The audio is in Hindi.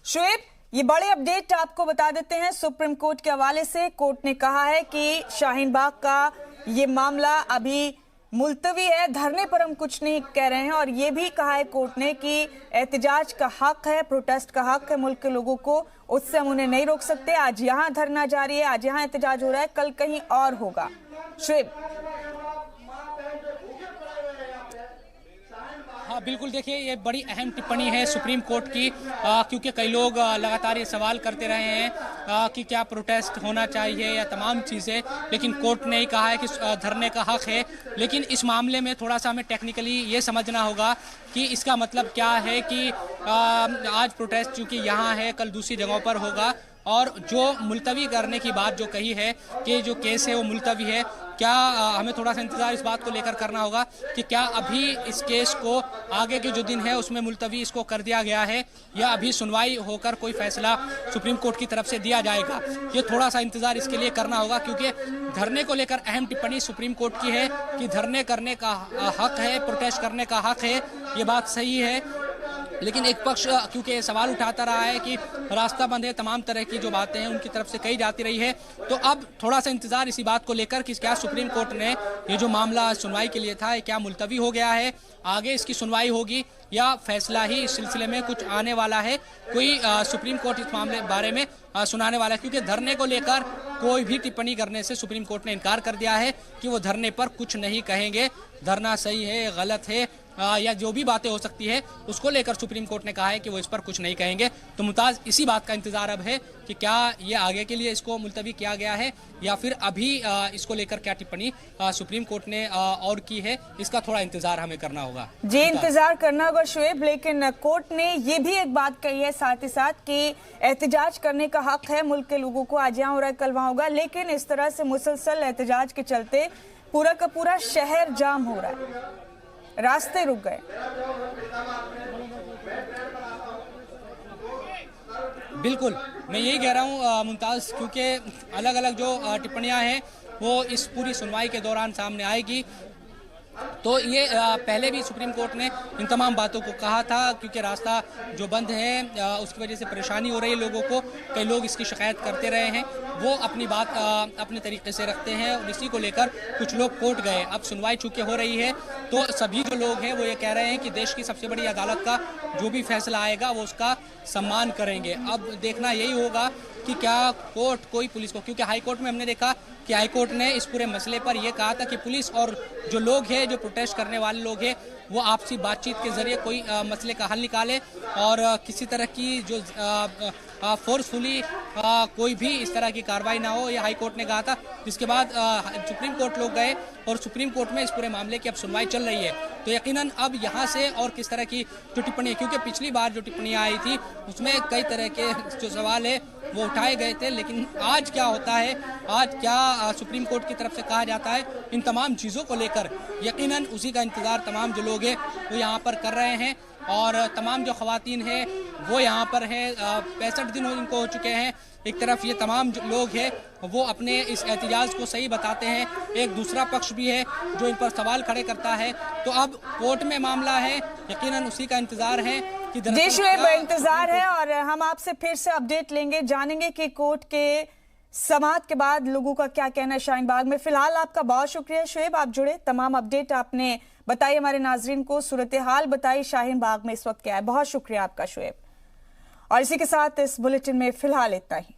शुएब, ये बड़े अपडेट आपको बता देते हैं सुप्रीम कोर्ट के हवाले से। कोर्ट ने कहा है कि शाहीन बाग का ये मामला अभी मुलतवी है, धरने पर हम कुछ नहीं कह रहे हैं। और ये भी कहा है कोर्ट ने कि एहतजाज का हक है, प्रोटेस्ट का हक है मुल्क के लोगों को, उससे हम उन्हें नहीं रोक सकते। आज यहाँ धरना जारी है, आज यहाँ एहतजाज हो रहा है, कल कहीं और होगा। शुएब, हाँ बिल्कुल, देखिए ये बड़ी अहम टिप्पणी है सुप्रीम कोर्ट की, क्योंकि कई लोग लगातार ये सवाल करते रहे हैं कि क्या प्रोटेस्ट होना चाहिए या तमाम चीज़ें, लेकिन कोर्ट ने ही कहा है कि धरने का हक है। लेकिन इस मामले में थोड़ा सा हमें टेक्निकली ये समझना होगा कि इसका मतलब क्या है कि आज प्रोटेस्ट चूँकि यहाँ है, कल दूसरी जगहों पर होगा। और जो मुलतवी करने की बात जो कही है कि जो केस है वो मुलतवी है, क्या हमें थोड़ा सा इंतज़ार इस बात को लेकर करना होगा कि क्या अभी इस केस को आगे के जो दिन है उसमें मुलतवी इसको कर दिया गया है या अभी सुनवाई होकर कोई फैसला सुप्रीम कोर्ट की तरफ से दिया जाएगा। ये थोड़ा सा इंतज़ार इसके लिए करना होगा, क्योंकि धरने को लेकर अहम टिप्पणी सुप्रीम कोर्ट की है कि धरने करने का हक है, प्रोटेस्ट करने का हक है, ये बात सही है। लेकिन एक पक्ष क्योंकि सवाल उठाता रहा है कि रास्ता बंद है, तमाम तरह की जो बातें हैं उनकी तरफ से कही जाती रही है, तो अब थोड़ा सा इंतजार इसी बात को लेकर कि क्या सुप्रीम कोर्ट ने ये जो मामला सुनवाई के लिए था क्या मुलतवी हो गया है, आगे इसकी सुनवाई होगी या फैसला ही इस सिलसिले में कुछ आने वाला है, कोई सुप्रीम कोर्ट इस मामले बारे में सुनाने वाला है। क्योंकि धरने को लेकर कोई भी टिप्पणी करने से सुप्रीम कोर्ट ने इनकार कर दिया है कि वो धरने पर कुछ नहीं कहेंगे, धरना सही है गलत है या जो भी बातें हो सकती है उसको लेकर सुप्रीम कोर्ट ने कहा है कि वो इस पर कुछ नहीं कहेंगे। तो मुमताज, इसी बात का इंतजार अब है कि क्या ये आगे के लिए इसको मुलतवी किया गया है या फिर अभी इसको लेकर क्या टिप्पणी सुप्रीम कोर्ट ने और की है, इसका थोड़ा इंतजार हमें करना होगा। जी, इंतजार करना होगा शुएब। लेकिन कोर्ट ने ये भी एक बात कही है साथ ही साथ कि एहतजाज करने का हक है मुल्क के लोगों को, आज यहाँ हो रहा है कल वहाँ होगा। लेकिन इस तरह से मुसलसल एहतजाज के चलते पूरा का पूरा शहर जाम हो रहा है, रास्ते रुक गए। बिल्कुल, मैं यही कह रहा हूँ मुमताज़, क्योंकि अलग अलग जो टिप्पणियाँ हैं वो इस पूरी सुनवाई के दौरान सामने आएगी। तो ये पहले भी सुप्रीम कोर्ट ने इन तमाम बातों को कहा था, क्योंकि रास्ता जो बंद है उसकी वजह से परेशानी हो रही है लोगों को, कई लोग इसकी शिकायत करते रहे हैं, वो अपनी बात अपने तरीके से रखते हैं और इसी को लेकर कुछ लोग कोर्ट गए। अब सुनवाई चूँकि हो रही है तो सभी जो लोग हैं वो ये कह रहे हैं कि देश की सबसे बड़ी अदालत का जो भी फैसला आएगा वो उसका सम्मान करेंगे। अब देखना यही होगा कि क्या कोर्ट कोई पुलिस को, क्योंकि हाई कोर्ट में हमने देखा कि हाई कोर्ट ने इस पूरे मसले पर यह कहा था कि पुलिस और जो लोग हैं, जो प्रोटेस्ट करने वाले लोग हैं, वो आपसी बातचीत के जरिए कोई मसले का हल निकाले और किसी तरह की जो फोर्सफुली कोई भी इस तरह की कार्रवाई ना हो, ये हाई कोर्ट ने कहा था। जिसके बाद सुप्रीम कोर्ट लोग गए और सुप्रीम कोर्ट में इस पूरे मामले की अब सुनवाई चल रही है। तो यकीनन अब यहाँ से और किस तरह की जो टिप्पणी, क्योंकि पिछली बार जो टिप्पणियाँ आई थी उसमें कई तरह के जो सवाल है वो उठाए गए थे, लेकिन आज क्या होता है, आज क्या सुप्रीम कोर्ट की तरफ से कहा जाता है, इन तमाम चीज़ों को लेकर यकीनन उसी का इंतज़ार तमाम जो लोग हैं वो यहाँ पर कर रहे हैं। और तमाम जो ख़वातीन हैं वो यहाँ पर हैं, 65 दिन इनको हो चुके हैं। एक तरफ ये तमाम जो लोग हैं वो अपने इस एहतजाज को सही बताते हैं, एक दूसरा पक्ष भी है जो इन पर सवाल खड़े करता है। तो अब कोर्ट में मामला है, यकीनन उसी का इंतज़ार है कि जी शुएब, इंतज़ार है और हम आपसे फिर से अपडेट लेंगे, जानेंगे कि कोर्ट के समाअत के बाद लोगों का क्या कहना है शाहीन बाग में। फिलहाल आपका बहुत शुक्रिया शुएब, आप जुड़े, तमाम अपडेट आपने बताई हमारे नाजरीन को, सूरत हाल बताई शाहीन बाग में इस वक्त क्या है। बहुत शुक्रिया आपका शुएब। और इसी के साथ इस बुलेटिन में फिलहाल इतना ही।